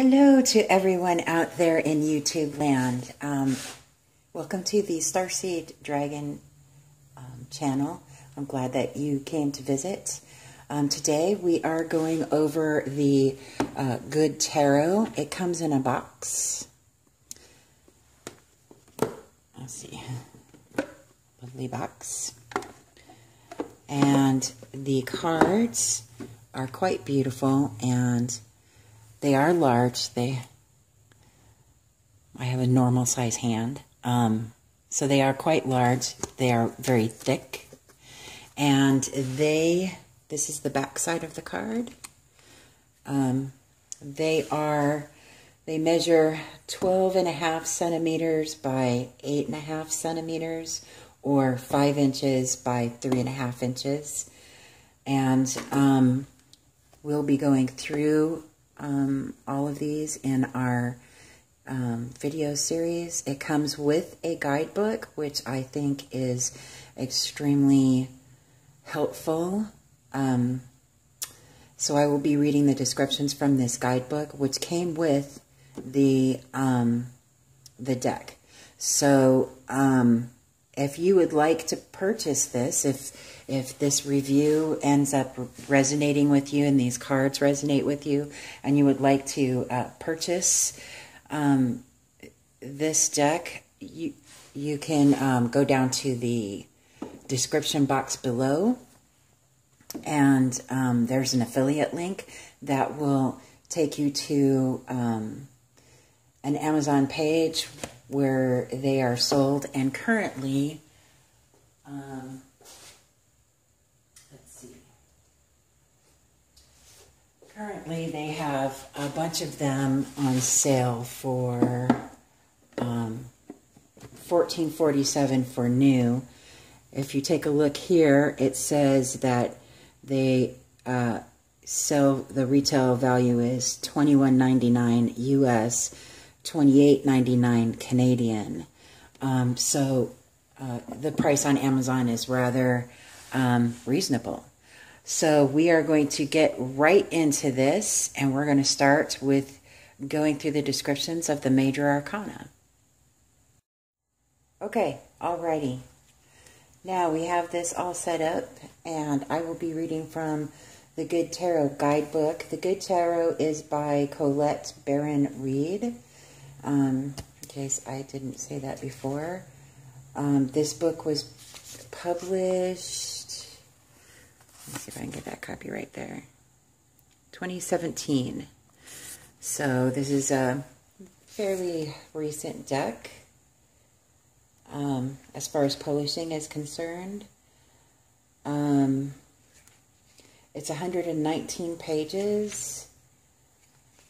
Hello to everyone out there in YouTube land. Welcome to the Starseed Dragon channel. I'm glad that you came to visit. Today we are going over the Good Tarot. It comes in a box. Let's see. Lovely box. And the cards are quite beautiful, and they are large. I have a normal size hand. So they are quite large. They are very thick. And this is the back side of the card. They measure 12.5 centimeters by 8.5 centimeters, or 5 inches by 3.5 inches. And we'll be going through all of these in our video series. It comes with a guidebook, which I think is extremely helpful. So I will be reading the descriptions from this guidebook, which came with the deck. So if you would like to purchase this, if this review ends up resonating with you and these cards resonate with you, and you would like to purchase this deck, you can go down to the description box below, and there's an affiliate link that will take you to an Amazon page where they are sold. And currently, let's see. Currently, they have a bunch of them on sale for $14.47 for new. If you take a look here, it says that they sell, the retail value is $21.99 US, $28.99 Canadian. So the price on Amazon is rather reasonable. So we are going to get right into this, and we're going to start with going through the descriptions of the Major Arcana. Okay, alrighty. Now we have this all set up, and I will be reading from the Good Tarot guidebook. The Good Tarot is by Colette Baron-Reid. In case I didn't say that before. This book was published, let me see if I can get that copyright there, 2017. So this is a fairly recent deck as far as publishing is concerned. It's 119 pages.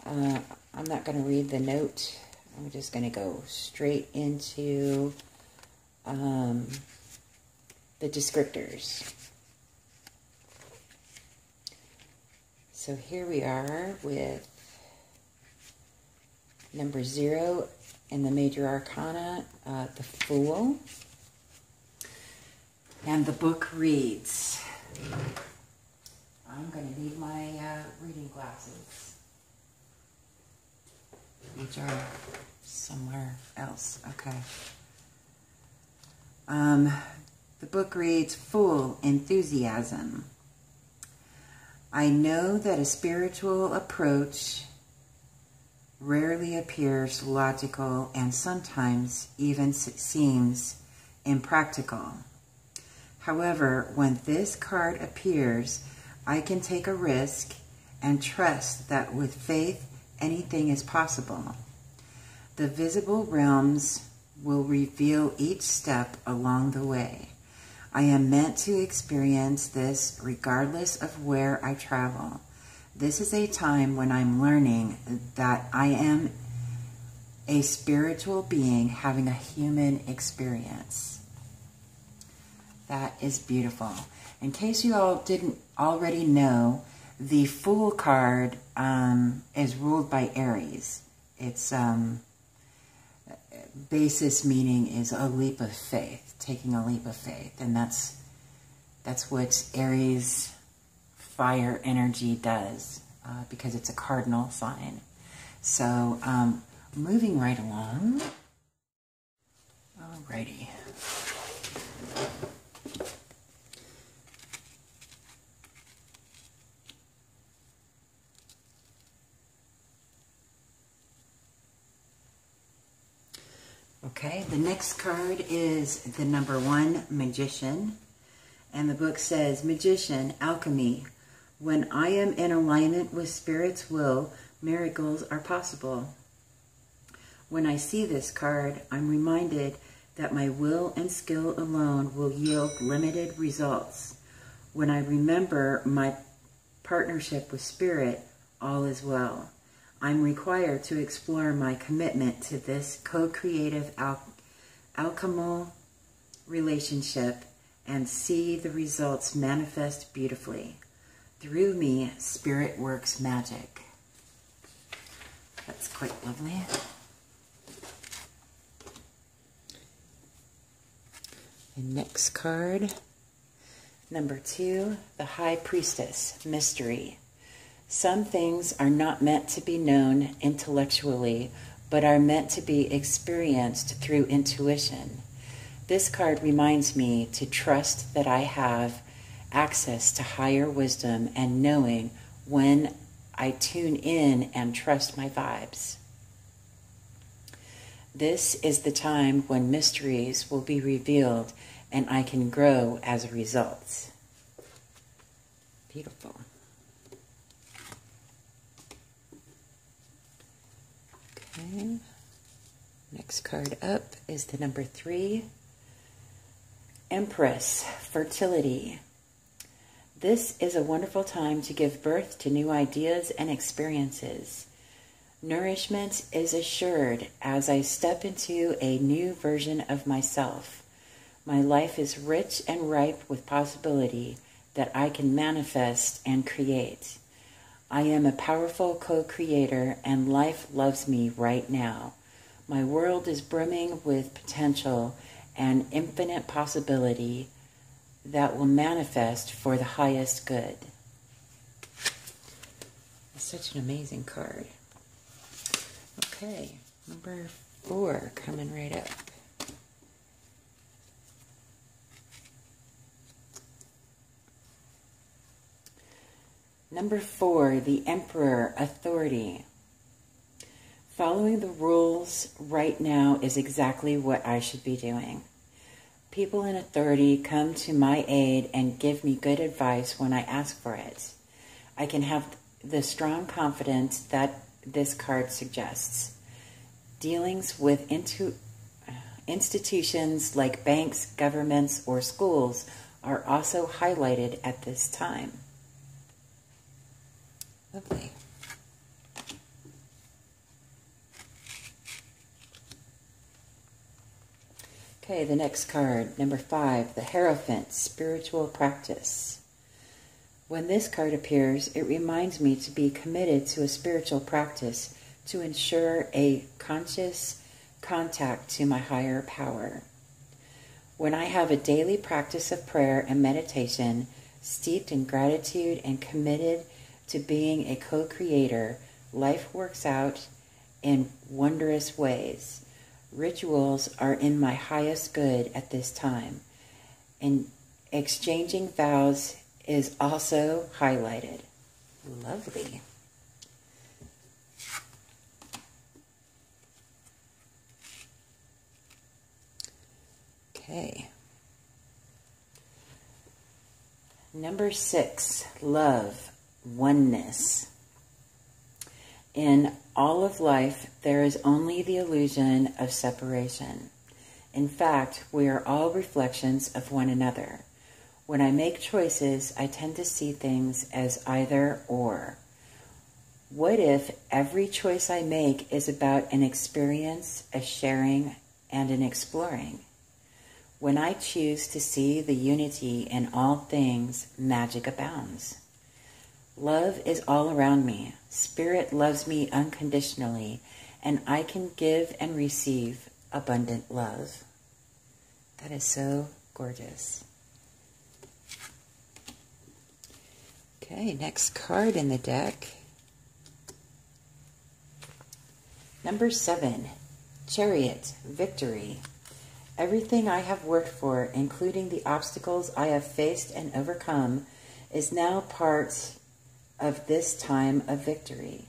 I'm not going to read the note. I'm just going to go straight into the descriptors. So here we are with number 0 in the Major Arcana, the Fool. And the book reads, I'm going to need my reading glasses, which are somewhere else. Okay. The book reads, Full Enthusiasm. I know that a spiritual approach rarely appears logical and sometimes even seems impractical. However, when this card appears, I can take a risk and trust that with faith, anything is possible. The visible realms will reveal each step along the way. I am meant to experience this regardless of where I travel. This is a time when I'm learning that I am a spiritual being having a human experience. That is beautiful. In case you all didn't already know, the Fool card is ruled by Aries. Its basis meaning is a leap of faith, taking a leap of faith, and that's what Aries fire energy does, because it's a cardinal sign. So, moving right along. Alrighty. Okay, the next card is the number 1, Magician. And the book says, Magician, Alchemy. When I am in alignment with Spirit's will, miracles are possible. When I see this card, I'm reminded that my will and skill alone will yield limited results. When I remember my partnership with Spirit, all is well. I'm required to explore my commitment to this co-creative alchemical relationship and see the results manifest beautifully. Through me, Spirit works magic. That's quite lovely. The next card, number 2, the High Priestess, Mystery. Some things are not meant to be known intellectually, but are meant to be experienced through intuition. This card reminds me to trust that I have access to higher wisdom and knowing when I tune in and trust my vibes. This is the time when mysteries will be revealed and I can grow as a result. Beautiful. Okay. Next card up is the number 3, Empress, Fertility. This is a wonderful time to give birth to new ideas and experiences. Nourishment is assured as I step into a new version of myself. My life is rich and ripe with possibility that I can manifest and create. I am a powerful co-creator and life loves me right now. My world is brimming with potential and infinite possibility that will manifest for the highest good. It's such an amazing card. Okay, number 4 coming right up. Number 4, the Emperor, Authority. Following the rules right now is exactly what I should be doing. People in authority come to my aid and give me good advice when I ask for it. I can have the strong confidence that this card suggests. Dealings with institutions like banks, governments, or schools are also highlighted at this time. Lovely. Okay, the next card, number 5, the Hierophant, Spiritual Practice. When this card appears, it reminds me to be committed to a spiritual practice to ensure a conscious contact to my higher power. When I have a daily practice of prayer and meditation, steeped in gratitude and committed to being a co-creator, life works out in wondrous ways. Rituals are in my highest good at this time, and exchanging vows is also highlighted. Lovely. Okay. Number 6, love, oneness. In all of life, there is only the illusion of separation. In fact, we are all reflections of one another. When I make choices, I tend to see things as either or. What if every choice I make is about an experience, a sharing, and an exploring? When I choose to see the unity in all things, magic abounds. Love is all around me. Spirit loves me unconditionally, and I can give and receive abundant love. That is so gorgeous. Okay, next card in the deck Number 7, Chariot, victory. Everything I have worked for, including the obstacles I have faced and overcome, is now part of this time of victory.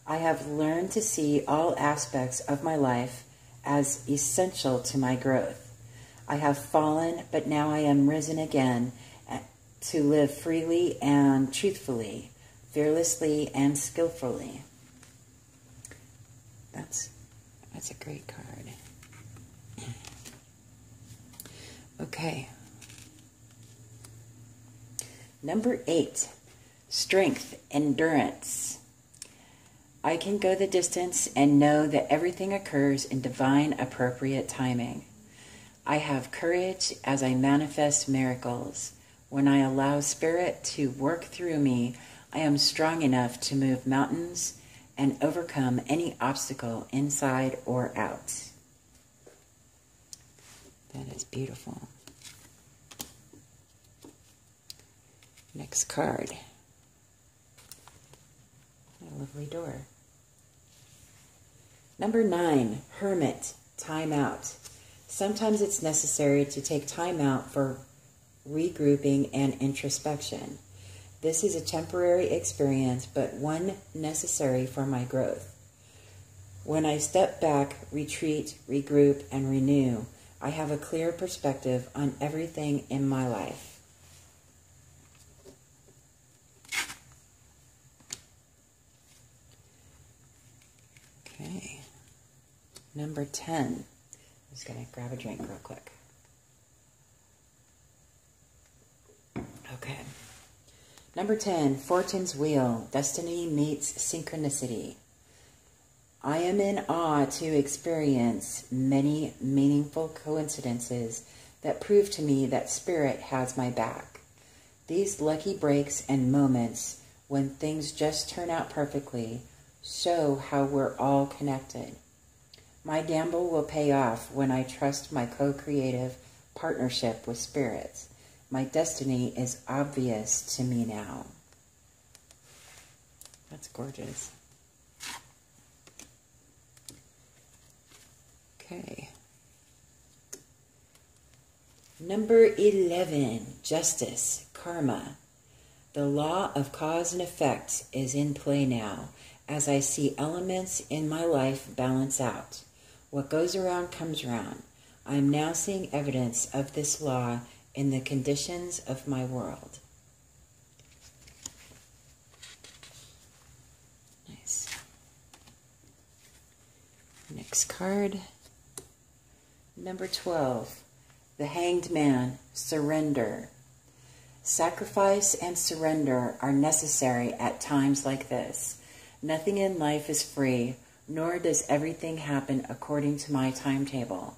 I have learned to see all aspects of my life as essential to my growth. I have fallen, but now I am risen again to live freely and truthfully, fearlessly and skillfully. That's a great card. Okay. Number 8, strength, endurance. I can go the distance and know that everything occurs in divine, appropriate timing. I have courage as I manifest miracles. When I allow Spirit to work through me, I am strong enough to move mountains and overcome any obstacle inside or out. That is beautiful. Next card. A lovely door. Number 9, hermit, time out. Sometimes it's necessary to take time out for regrouping and introspection. This is a temporary experience, but one necessary for my growth. When I step back, retreat, regroup, and renew, I have a clear perspective on everything in my life. Okay. Number 10. I'm just going to grab a drink real quick. Okay. Number 10, Fortune's Wheel, destiny meets synchronicity. I am in awe to experience many meaningful coincidences that prove to me that Spirit has my back. These lucky breaks and moments when things just turn out perfectly show how we're all connected. My gamble will pay off when I trust my co-creative partnership with Spirit. My destiny is obvious to me now. That's gorgeous. Okay. Number 11, justice, karma. The law of cause and effect is in play now as I see elements in my life balance out. What goes around comes around. I am now seeing evidence of this law in the conditions of my world. Nice. Next card. Number 12. The Hanged Man, surrender. Sacrifice and surrender are necessary at times like this. Nothing in life is free, nor does everything happen according to my timetable.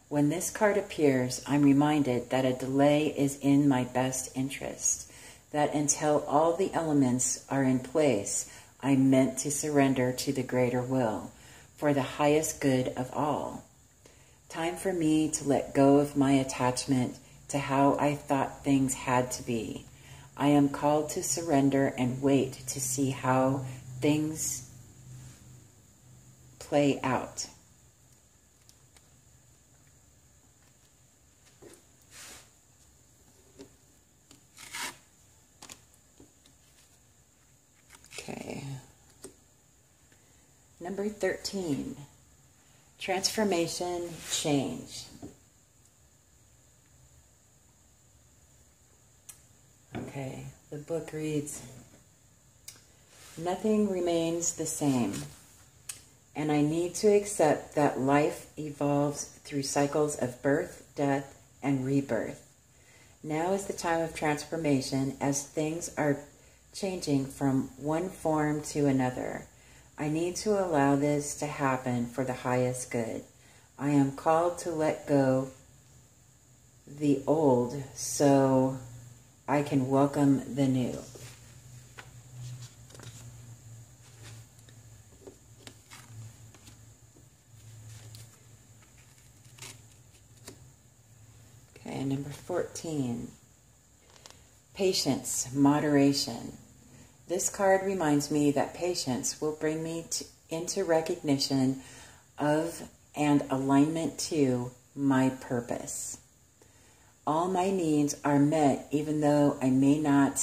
When this card appears, I'm reminded that a delay is in my best interest, that until all the elements are in place, I'm meant to surrender to the greater will, for the highest good of all. Time for me to let go of my attachment to how I thought things had to be. I am called to surrender and wait to see how things play out. Okay. Number 13, transformation, change. Okay, the book reads, nothing remains the same, and I need to accept that life evolves through cycles of birth, death, and rebirth. Now is the time of transformation as things are changing from one form to another. I need to allow this to happen for the highest good. I am called to let go the old so I can welcome the new. Okay, number 14. Patience, moderation. This card reminds me that patience will bring me into recognition of and alignment to my purpose. All my needs are met even though I may not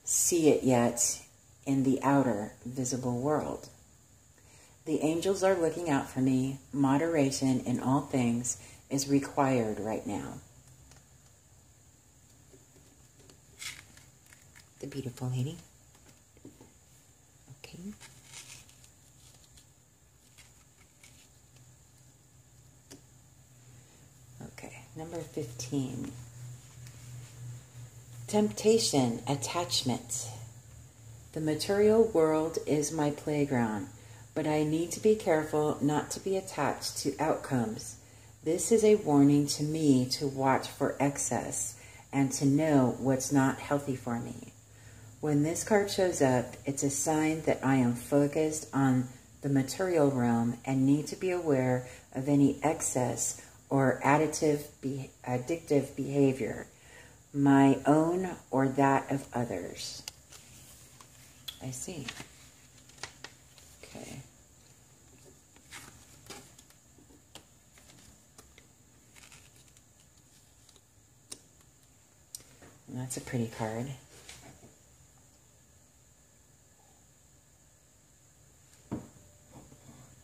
see it yet in the outer visible world. The angels are looking out for me. Moderation in all things is required right now. The beautiful lady. Okay. Okay, number 15. Temptation, attachment. The material world is my playground, but I need to be careful not to be attached to outcomes. This is a warning to me to watch for excess and to know what's not healthy for me. When this card shows up, it's a sign that I am focused on the material realm and need to be aware of any excess or addictive behavior, my own or that of others. I see. Okay. And that's a pretty card.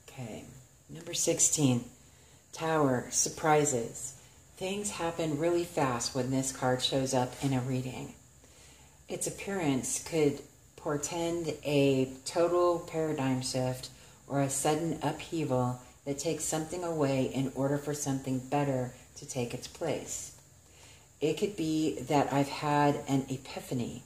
Okay, number 16, Tower, surprises. Things happen really fast when this card shows up in a reading. Its appearance could portend a total paradigm shift or a sudden upheaval that takes something away in order for something better to take its place. It could be that I've had an epiphany.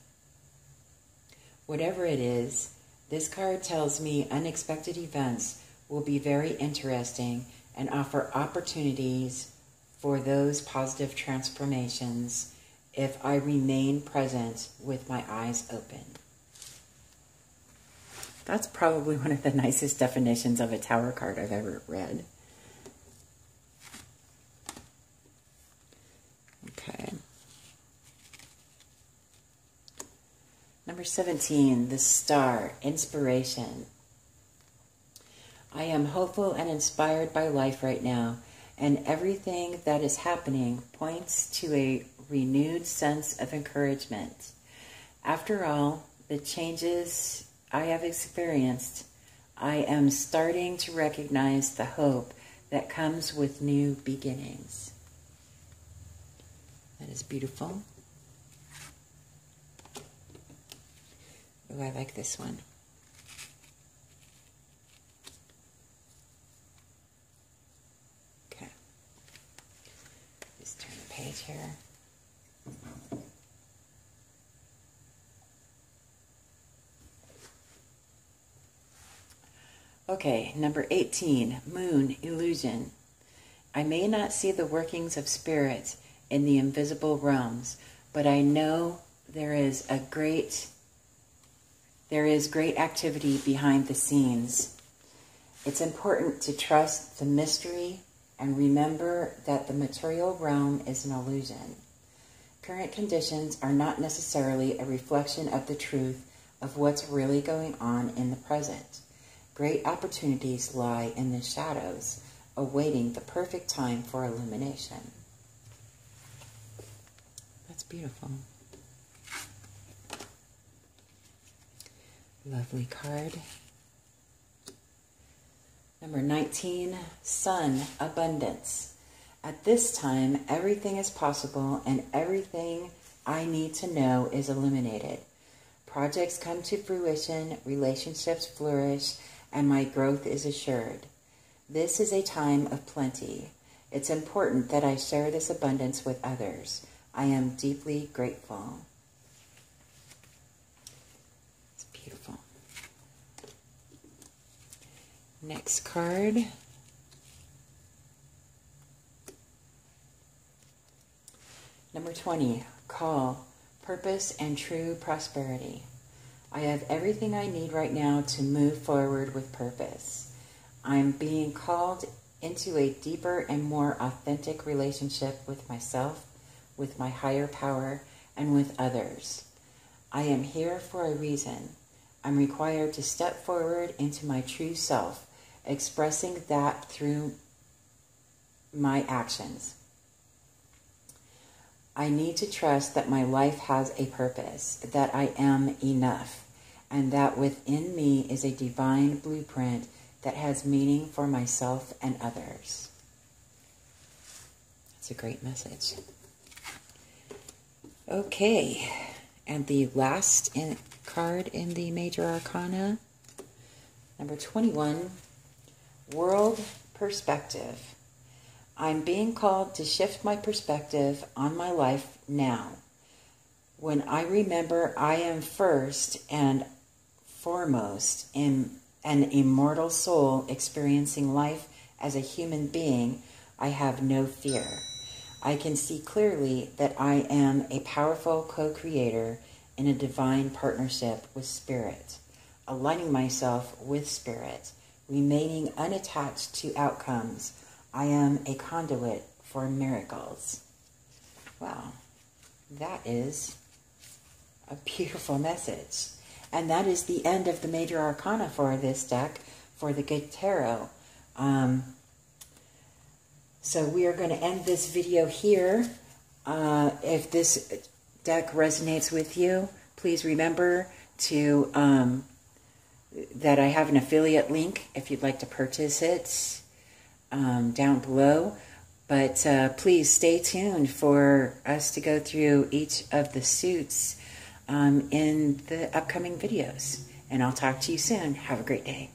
Whatever it is, this card tells me unexpected events will be very interesting and offer opportunities for those positive transformations if I remain present with my eyes open. That's probably one of the nicest definitions of a Tower card I've ever read. Okay. Number 17, the Star, inspiration. I am hopeful and inspired by life right now, and everything that is happening points to a renewed sense of encouragement. After all the changes I have experienced, I am starting to recognize the hope that comes with new beginnings. That is beautiful. Oh, I like this one. Okay. Just turn the page here. Okay, number 18, Moon, illusion. I may not see the workings of spirit in the invisible realms, but I know there is great activity behind the scenes. It's important to trust the mystery and remember that the material realm is an illusion. Current conditions are not necessarily a reflection of the truth of what's really going on in the present. Great opportunities lie in the shadows, awaiting the perfect time for illumination. That's beautiful. Lovely card. Number 19, Sun, abundance. At this time, everything is possible and everything I need to know is illuminated. Projects come to fruition, relationships flourish, and my growth is assured. This is a time of plenty. It's important that I share this abundance with others. I am deeply grateful. It's beautiful. Next card. Number 20, Call, purpose and true prosperity. I have everything I need right now to move forward with purpose. I'm being called into a deeper and more authentic relationship with myself, with my higher power, and with others. I am here for a reason. I'm required to step forward into my true self, expressing that through my actions. I need to trust that my life has a purpose, that I am enough, and that within me is a divine blueprint that has meaning for myself and others. That's a great message. Okay, and the last card in the Major Arcana, number 21, World Perspective. I'm being called to shift my perspective on my life now. When I remember I am first and foremost in an immortal soul experiencing life as a human being, I have no fear. I can see clearly that I am a powerful co-creator in a divine partnership with Spirit, aligning myself with Spirit, remaining unattached to outcomes. I am a conduit for miracles. Wow, that is a beautiful message. And that is the end of the Major Arcana for this deck, for the Good Tarot. So we are going to end this video here. If this deck resonates with you, please remember to that I have an affiliate link if you'd like to purchase it down below. But please stay tuned for us to go through each of the suits in the upcoming videos. And I'll talk to you soon. Have a great day.